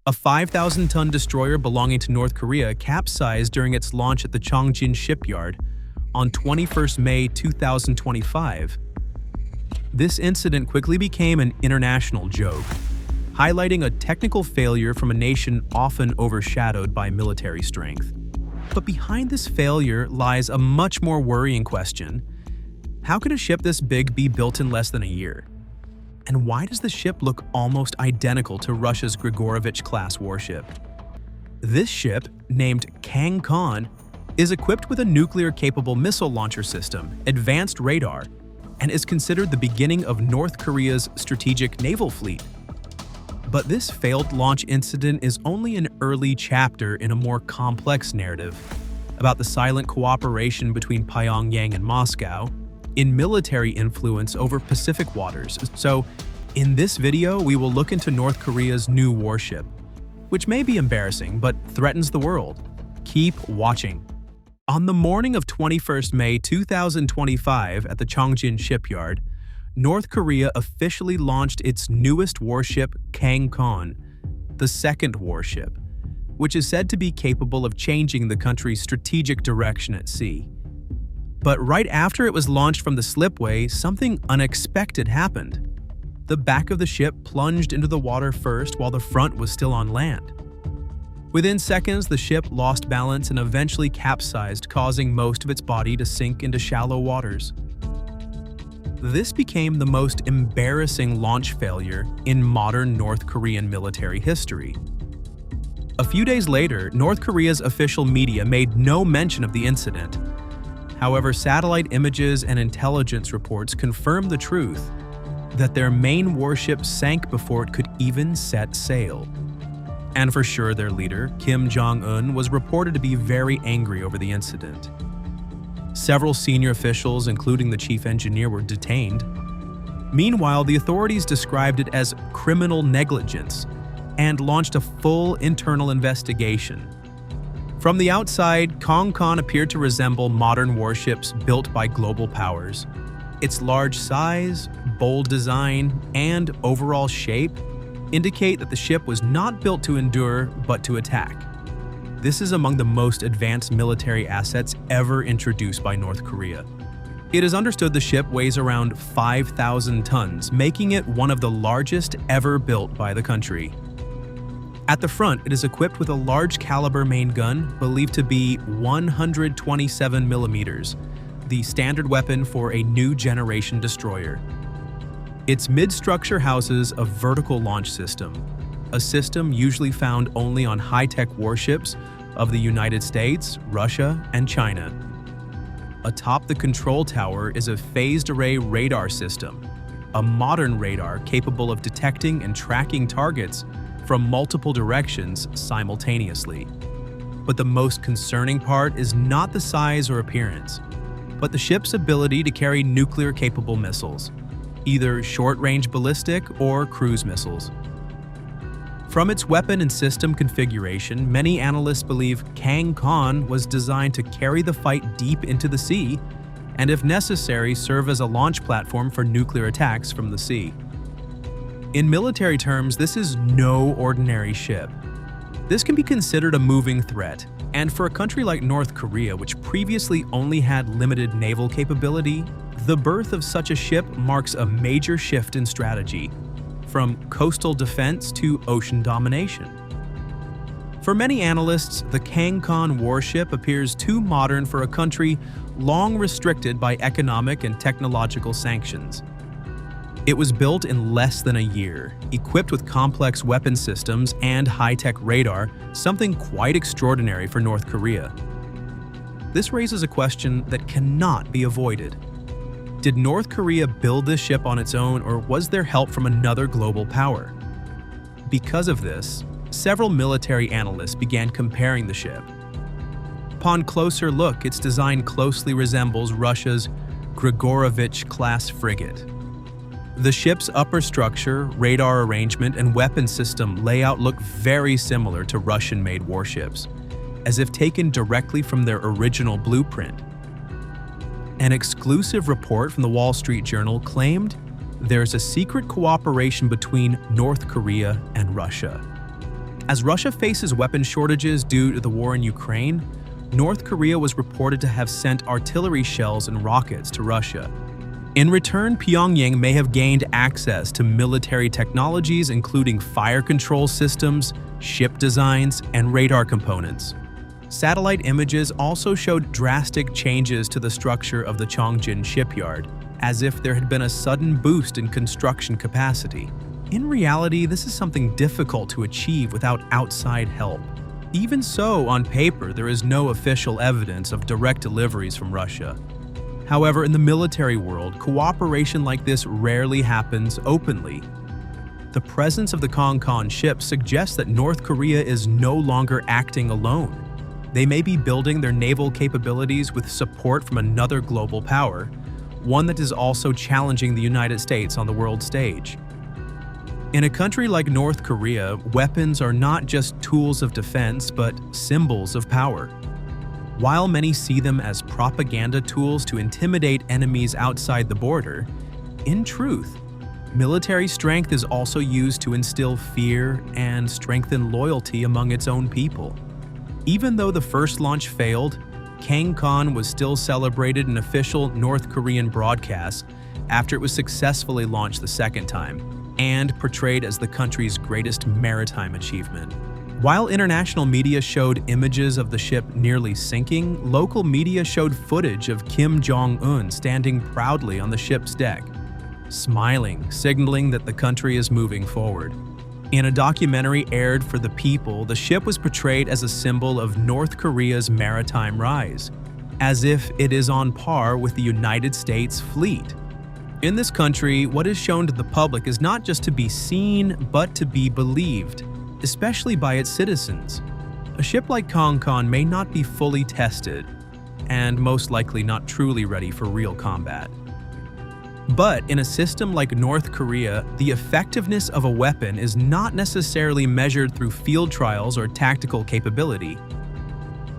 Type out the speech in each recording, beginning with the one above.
A 5,000-ton destroyer belonging to North Korea capsized during its launch at the Chongjin shipyard on 21st May 2025. This incident quickly became an international joke, highlighting a technical failure from a nation often overshadowed by military strength. But behind this failure lies a much more worrying question. How could a ship this big be built in less than a year? And why does the ship look almost identical to Russia's Grigorovich-class warship? This ship, named Kang Kon, is equipped with a nuclear-capable missile launcher system, advanced radar, and is considered the beginning of North Korea's strategic naval fleet. But this failed launch incident is only an early chapter in a more complex narrative about the silent cooperation between Pyongyang and Moscow in military influence over Pacific waters. So, in this video, we will look into North Korea's new warship, which may be embarrassing but threatens the world. Keep watching. On the morning of 21st May 2025 at the Chongjin shipyard, North Korea officially launched its newest warship, Kang Kon, the second warship, which is said to be capable of changing the country's strategic direction at sea. But right after it was launched from the slipway, something unexpected happened. The back of the ship plunged into the water first while the front was still on land. Within seconds, the ship lost balance and eventually capsized, causing most of its body to sink into shallow waters. This became the most embarrassing launch failure in modern North Korean military history. A few days later, North Korea's official media made no mention of the incident. However, satellite images and intelligence reports confirmed the truth that their main warship sank before it could even set sail. And for sure, their leader, Kim Jong-un, was reported to be very angry over the incident. Several senior officials, including the chief engineer, were detained. Meanwhile, the authorities described it as criminal negligence and launched a full internal investigation. From the outside, Kang Kon appeared to resemble modern warships built by global powers. Its large size, bold design, and overall shape indicate that the ship was not built to endure, but to attack. This is among the most advanced military assets ever introduced by North Korea. It is understood the ship weighs around 5,000 tons, making it one of the largest ever built by the country. At the front, it is equipped with a large-caliber main gun believed to be 127 millimeters, the standard weapon for a new generation destroyer. Its mid-structure houses a vertical launch system, a system usually found only on high-tech warships of the United States, Russia, and China. Atop the control tower is a phased-array radar system, a modern radar capable of detecting and tracking targets from multiple directions simultaneously. But the most concerning part is not the size or appearance, but the ship's ability to carry nuclear-capable missiles, either short-range ballistic or cruise missiles. From its weapon and system configuration, many analysts believe Kang Kon was designed to carry the fight deep into the sea and, if necessary, serve as a launch platform for nuclear attacks from the sea. In military terms, this is no ordinary ship. This can be considered a moving threat, and for a country like North Korea, which previously only had limited naval capability, the birth of such a ship marks a major shift in strategy, from coastal defense to ocean domination. For many analysts, the Kang Kon warship appears too modern for a country long restricted by economic and technological sanctions. It was built in less than a year, equipped with complex weapon systems and high-tech radar, something quite extraordinary for North Korea. This raises a question that cannot be avoided. Did North Korea build this ship on its own, or was there help from another global power? Because of this, several military analysts began comparing the ship. Upon closer look, its design closely resembles Russia's Grigorovich-class frigate. The ship's upper structure, radar arrangement, and weapon system layout look very similar to Russian-made warships, as if taken directly from their original blueprint. An exclusive report from the Wall Street Journal claimed there's a secret cooperation between North Korea and Russia. As Russia faces weapon shortages due to the war in Ukraine, North Korea was reported to have sent artillery shells and rockets to Russia. In return, Pyongyang may have gained access to military technologies including fire control systems, ship designs, and radar components. Satellite images also showed drastic changes to the structure of the Chongjin shipyard, as if there had been a sudden boost in construction capacity. In reality, this is something difficult to achieve without outside help. Even so, on paper, there is no official evidence of direct deliveries from Russia. However, in the military world, cooperation like this rarely happens openly. The presence of the Kang Kon ship suggests that North Korea is no longer acting alone. They may be building their naval capabilities with support from another global power, one that is also challenging the United States on the world stage. In a country like North Korea, weapons are not just tools of defense, but symbols of power. While many see them as propaganda tools to intimidate enemies outside the border, in truth, military strength is also used to instill fear and strengthen loyalty among its own people. Even though the first launch failed, Kang Kon was still celebrated in official North Korean broadcasts after it was successfully launched the second time, and portrayed as the country's greatest maritime achievement. While international media showed images of the ship nearly sinking, local media showed footage of Kim Jong-un standing proudly on the ship's deck, smiling, signaling that the country is moving forward. In a documentary aired for the people, the ship was portrayed as a symbol of North Korea's maritime rise, as if it is on par with the United States fleet. In this country, what is shown to the public is not just to be seen, but to be believed, especially by its citizens. A ship like Kang Kon may not be fully tested, and most likely not truly ready for real combat. But in a system like North Korea, the effectiveness of a weapon is not necessarily measured through field trials or tactical capability.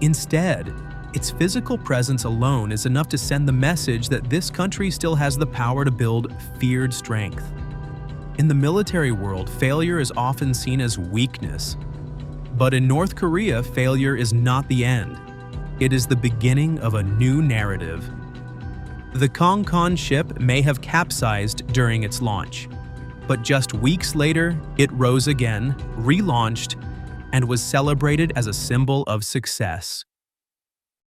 Instead, its physical presence alone is enough to send the message that this country still has the power to build feared strength. In the military world, failure is often seen as weakness. But in North Korea, failure is not the end. It is the beginning of a new narrative. The Kang Kon ship may have capsized during its launch, but just weeks later, it rose again, relaunched, and was celebrated as a symbol of success.